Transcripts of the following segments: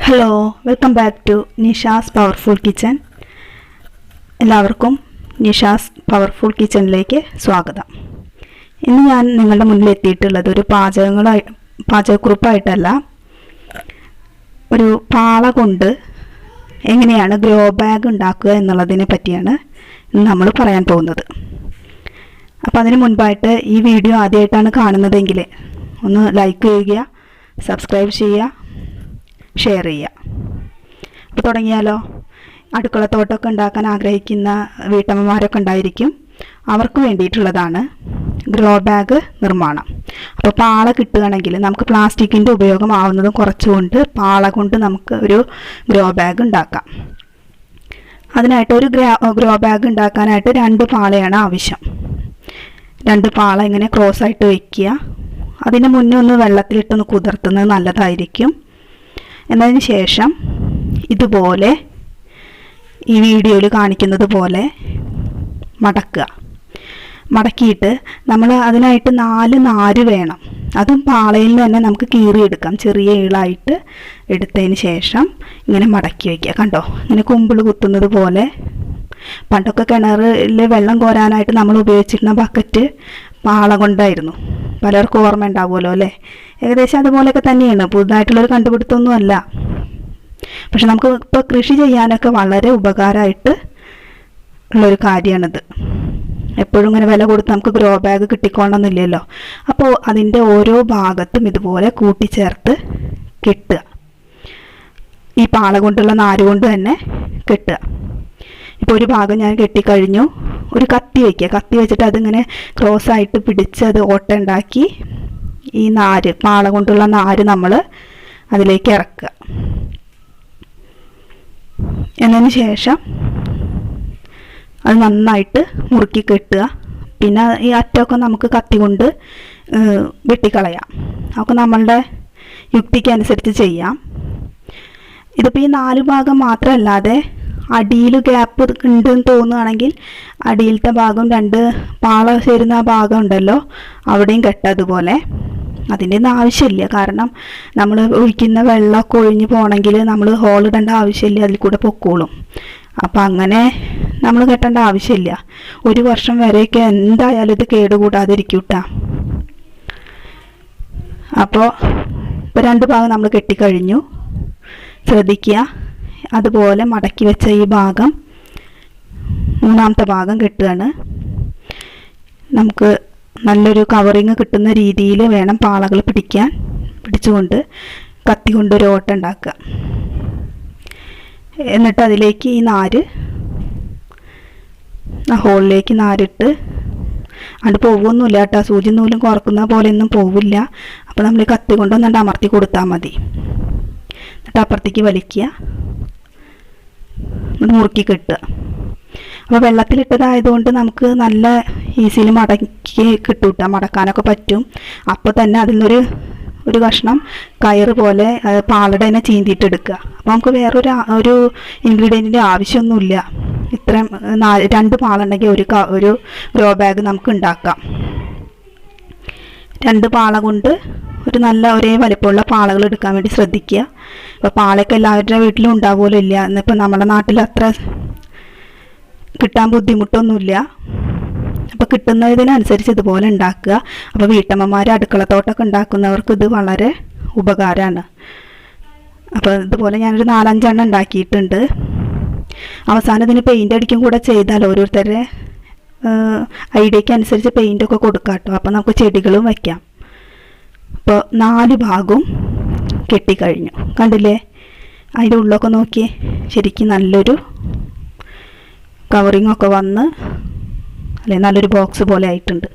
Hello, welcome back to Nisha's powerful kitchen. എല്ലാവർക്കും Nisha's powerful കിച്ചണിലേക്ക് സ്വാഗതം. ഇന്ന് ഞാൻ നിങ്ങളുടെ മുന്നിൽ എത്തിയിട്ടുള്ളത് ഒരു പാചകക്കുറിപ്പായിട്ടല്ല, ഒരു പാള കൊണ്ട് എങ്ങനെയാണ് ഗ്രോ ബാഗ് ഉണ്ടാക്കുക എന്നുള്ളതിനെ പറ്റിയാണ് ഇന്ന് നമ്മൾ പറയാൻ പോകുന്നത്. അപ്പോൾ അതിന് മുൻപായിട്ട് ഈ വീഡിയോ ആദ്യമായിട്ടാണ് കാണുന്നതെങ്കിൽ ഒന്ന് ലൈക്ക് ചെയ്യുക, സബ്സ്ക്രൈബ് ചെയ്യുക, ഷെയർ ചെയ്യുക. അപ്പോൾ തുടങ്ങിയാലോ. അടുക്കളത്തോട്ടമൊക്കെ ഉണ്ടാക്കാൻ ആഗ്രഹിക്കുന്ന വീട്ടമ്മമാരൊക്കെ ഉണ്ടായിരിക്കും. അവർക്ക് വേണ്ടിയിട്ടുള്ളതാണ് ഗ്രോ ബാഗ് നിർമ്മാണം. അപ്പോൾ പാള കിട്ടുകയാണെങ്കിൽ നമുക്ക് പ്ലാസ്റ്റിക്കിൻ്റെ ഉപയോഗം ആവുന്നതും കുറച്ചുകൊണ്ട് പാള കൊണ്ട് നമുക്ക് ഒരു ഗ്രോ ബാഗ് ഉണ്ടാക്കാം. അതിനായിട്ട് ഒരു ഗ്രോ ബാഗ് ഉണ്ടാക്കാനായിട്ട് 2 പാളയാണ് ആവശ്യം. 2 പാള ഇങ്ങനെ ക്രോസ് ആയിട്ട് വയ്ക്കുക. അതിന് മുന്നേ ഒന്ന് വെള്ളത്തിലിട്ടൊന്ന് കുതിർത്തുന്നത് നല്ലതായിരിക്കും. എന്നതിന് ശേഷം ഇതുപോലെ ഈ വീഡിയോയിൽ കാണിക്കുന്നത് പോലെ മടക്കിയിട്ട് നമ്മൾ അതിനായിട്ട് 4 നാര് വേണം. അതും പാളയിൽ നിന്ന് തന്നെ നമുക്ക് കീറിയെടുക്കാം. ചെറിയ ഇളായിട്ട് എടുത്തതിന് ശേഷം ഇങ്ങനെ മടക്കി വയ്ക്കുക. കണ്ടോ, ഇങ്ങനെ കുമ്പിൾ കുത്തുന്നത് പോലെ. പണ്ടൊക്കെ കിണറിൽ വെള്ളം കോരാനായിട്ട് നമ്മൾ ഉപയോഗിച്ചിരുന്ന ബക്കറ്റ് പാള കൊണ്ടായിരുന്നു. പലർക്കും ഓർമ്മ ഉണ്ടാവുമല്ലോ അല്ലേ? ഏകദേശം അതുപോലെയൊക്കെ തന്നെയാണ്, പുതുതായിട്ടുള്ളൊരു കണ്ടുപിടുത്തമൊന്നും അല്ല. പക്ഷെ നമുക്ക് ഇപ്പോൾ കൃഷി ചെയ്യാനൊക്കെ വളരെ ഉപകാരമായിട്ട് ഉള്ളൊരു കാര്യമാണിത്. എപ്പോഴും ഇങ്ങനെ വില കൊടുത്ത് നമുക്ക് ഗ്രോ ബാഗ് കിട്ടിക്കോണമെന്നില്ലല്ലോ. അപ്പോൾ അതിൻ്റെ ഓരോ ഭാഗത്തും ഇതുപോലെ കൂട്ടിച്ചേർത്ത് കെട്ടുക. ഈ പാള കൊണ്ടുള്ള നാര് കൊണ്ട് തന്നെ കെട്ടുക. ഇപ്പോൾ ഒരു ഭാഗം ഞാൻ കെട്ടിക്കഴിഞ്ഞു. ഒരു കത്തി വയ്ക്കുക. കത്തി വെച്ചിട്ട് അതിങ്ങനെ ക്രോസായിട്ട് പിടിച്ച് അത് ഓട്ട ഉണ്ടാക്കി ഈ നാര്, പാള കൊണ്ടുള്ള നാര് നമ്മൾ അതിലേക്ക് ഇറക്കുക. എന്നതിന് ശേഷം അത് നന്നായിട്ട് മുറുക്കി കെട്ടുക. പിന്നെ ഈ അറ്റമൊക്കെ നമുക്ക് കത്തി കൊണ്ട് വെട്ടിക്കളയാം. അതൊക്കെ നമ്മളുടെ യുക്തിക്കനുസരിച്ച് ചെയ്യാം. ഇതിപ്പോൾ ഈ 4 ഭാഗം മാത്രമല്ലാതെ അടിയിൽ ഗ്യാപ്പ് ഉണ്ടെന്ന് തോന്നുകയാണെങ്കിൽ അടിയിലത്തെ ഭാഗം 2 പാള ചേരുന്ന ആ ഭാഗം ഉണ്ടല്ലോ, അവിടെയും കെട്ടതുപോലെ. അതിൻ്റെ ഒന്നും ആവശ്യമില്ല. കാരണം നമ്മൾ ഒഴിക്കുന്ന വെള്ളമൊക്കെ ഒഴിഞ്ഞ് പോകണമെങ്കിൽ നമ്മൾ ഹോൾ ഇടേണ്ട ആവശ്യമില്ല, അതിൽ കൂടെ പൊക്കോളും. അപ്പം അങ്ങനെ നമ്മൾ കെട്ടേണ്ട ആവശ്യമില്ല. 1 വർഷം വരെയൊക്കെ എന്തായാലും ഇത് കേടുകൂടാതിരിക്കും കേട്ടോ. അപ്പോൾ ഇപ്പോൾ 2 ഭാഗം നമ്മൾ കെട്ടിക്കഴിഞ്ഞു. ശ്രദ്ധിക്കുക, അതുപോലെ മടക്കി വെച്ച ഈ ഭാഗം 3ാമത്തെ ഭാഗം കെട്ടുകയാണ്. നമുക്ക് നല്ലൊരു കവറിങ് കിട്ടുന്ന രീതിയിൽ വേണം പാളകൾ പിടിച്ചുകൊണ്ട് കത്തി കൊണ്ട് ഒരു ഓട്ട ഉണ്ടാക്കുക. എന്നിട്ട് അതിലേക്ക് ഈ നാര്, ആ ഹോളിലേക്ക് നാരിട്ട് അത് പോകുമൊന്നുമില്ല കേട്ടോ. സൂചി നൂലും കുറക്കുന്ന പോലെയൊന്നും പോവില്ല. അപ്പോൾ നമ്മൾ കത്തി കൊണ്ടൊന്നുണ്ട് അമർത്തി കൊടുത്താൽ മതി. എന്നിട്ട് അപ്പുറത്തേക്ക് വലിക്കുക, മുറുക്കി കെട്ടുക. അപ്പോൾ വെള്ളത്തിലിട്ടതായതുകൊണ്ട് നമുക്ക് നല്ല ഈസിയിൽ മടക്കി കിട്ടൂട്ട, മടക്കാനൊക്കെ പറ്റും. അപ്പോൾ തന്നെ അതിൽ നിന്നൊരു കഷ്ണം കയറ് പോലെ പാളയുടെ തന്നെ ചീന്തിയിട്ടെടുക്കുക. അപ്പോൾ നമുക്ക് വേറൊരു ഇൻഗ്രീഡിയൻറ്റിൻ്റെ ആവശ്യമൊന്നുമില്ല. ഇത്രയും 2 പാളുണ്ടെങ്കിൽ ഒരു ഗ്രോ ബാഗ് നമുക്ക് ഉണ്ടാക്കാം. 2 പാള കൊണ്ട് ഒരു നല്ല ഒരേ വലിപ്പമുള്ള പാളകൾ എടുക്കാൻ വേണ്ടി ശ്രദ്ധിക്കുക. ഇപ്പോൾ പാളയൊക്കെ എല്ലാവരുടെ വീട്ടിലും ഉണ്ടാവുമല്ലോ. ഇല്ല എന്നിപ്പോൾ നമ്മുടെ നാട്ടിൽ അത്ര കിട്ടാൻ ബുദ്ധിമുട്ടൊന്നുമില്ല. അപ്പോൾ കിട്ടുന്നതിനനുസരിച്ച് ഇതുപോലെ ഉണ്ടാക്കുക. അപ്പോൾ വീട്ടമ്മമാർ അടുക്കളത്തോട്ടമൊക്കെ ഉണ്ടാക്കുന്നവർക്ക് ഇത് വളരെ ഉപകാരമാണ്. അപ്പോൾ ഇതുപോലെ ഞാനൊരു 4-5 എണ്ണം ഉണ്ടാക്കിയിട്ടുണ്ട്. അവസാനം ഇതിന് പെയിൻ്റ് അടിക്കും കൂടെ ചെയ്താൽ ഓരോരുത്തരുടെ ഐഡിയയ്ക്ക് അനുസരിച്ച് പെയിൻ്റൊക്കെ കൊടുക്കാം കേട്ടോ. അപ്പോൾ നമുക്ക് ചെടികളും വയ്ക്കാം. അപ്പോൾ 4 ഭാഗവും കെട്ടിക്കഴിഞ്ഞു. കണ്ടില്ലേ, അതിൻ്റെ ഉള്ളൊക്കെ നോക്കിയേ, ശരിക്കും നല്ലൊരു കവറിങ്ങൊക്കെ വന്ന് അല്ലെ, നല്ലൊരു ബോക്സ് പോലെ ആയിട്ടുണ്ട്.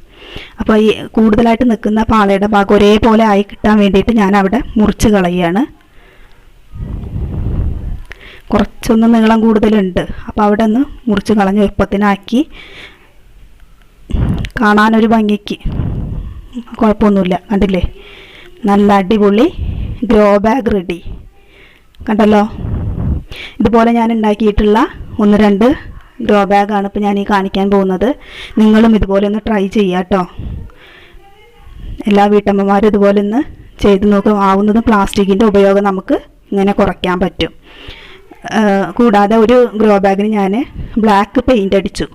അപ്പോൾ ഈ കൂടുതലായിട്ട് നിൽക്കുന്ന പാളയുടെ ഭാഗം ഒരേപോലെ ആയി കിട്ടാൻ വേണ്ടിയിട്ട് ഞാൻ അവിടെ മുറിച്ച് കളയുകയാണ്. കുറച്ചൊന്ന് നീളം കൂടുതലുണ്ട്. അപ്പോൾ അവിടെ ഒന്ന് മുറിച്ച് കളഞ്ഞ് എളുപ്പത്തിനാക്കി കാണാനൊരു ഭംഗിക്ക് കുഴപ്പമൊന്നുമില്ല. കണ്ടില്ലേ, നല്ല അടിപൊളി ഗ്രോ ബാഗ് റെഡി. കണ്ടല്ലോ, ഇതുപോലെ ഞാൻ ഉണ്ടാക്കിയിട്ടുള്ള 1-2 ഗ്രോ ബാഗാണ് ഇപ്പോൾ ഞാൻ ഈ കാണിക്കാൻ പോകുന്നത്. നിങ്ങളും ഇതുപോലെ ഒന്ന് ട്രൈ ചെയ്യുക കേട്ടോ. എല്ലാ വീട്ടമ്മമാരും ഇതുപോലെ ഒന്ന് ചെയ്ത് നോക്കും. ആവുന്നതും പ്ലാസ്റ്റിക്കിൻ്റെ ഉപയോഗം നമുക്ക് ഇങ്ങനെ കുറയ്ക്കാൻ പറ്റും. കൂടാതെ ഒരു ഗ്രോ ബാഗിന് ഞാൻ ബ്ലാക്ക് പെയിൻ്റ് അടിച്ചു.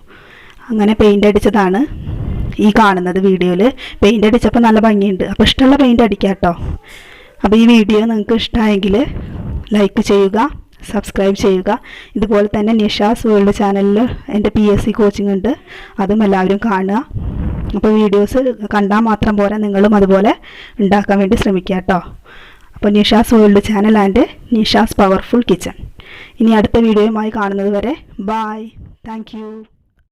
അങ്ങനെ പെയിൻ്റ് അടിച്ചതാണ് ഈ കാണുന്നത് വീഡിയോയിൽ. പെയിൻ്റ് അടിച്ചപ്പോൾ നല്ല ഭംഗിയുണ്ട്. അപ്പോൾ ഇഷ്ടമുള്ള പെയിൻ്റ് അടിക്കാം കേട്ടോ. അപ്പോൾ ഈ വീഡിയോ നിങ്ങൾക്ക് ഇഷ്ടമായെങ്കിൽ ലൈക്ക് ചെയ്യുക, സബ്സ്ക്രൈബ് ചെയ്യുക. ഇതുപോലെ തന്നെ നിഷാസ് വേൾഡ് ചാനലിൽ എൻ്റെ PSC കോച്ചിങ് ഉണ്ട്, അതും എല്ലാവരും കാണുക. അപ്പോൾ വീഡിയോസ് കണ്ടാൽ മാത്രം പോരാ, നിങ്ങളും അതുപോലെ ഉണ്ടാക്കാൻ വേണ്ടി ശ്രമിക്കുക കേട്ടോ. അപ്പോൾ Nisha's world channel and Nisha's powerful kitchen. ഇനി അടുത്ത വീഡിയോയുമായി കാണുന്നത് വരെ ബായ്. Thank you.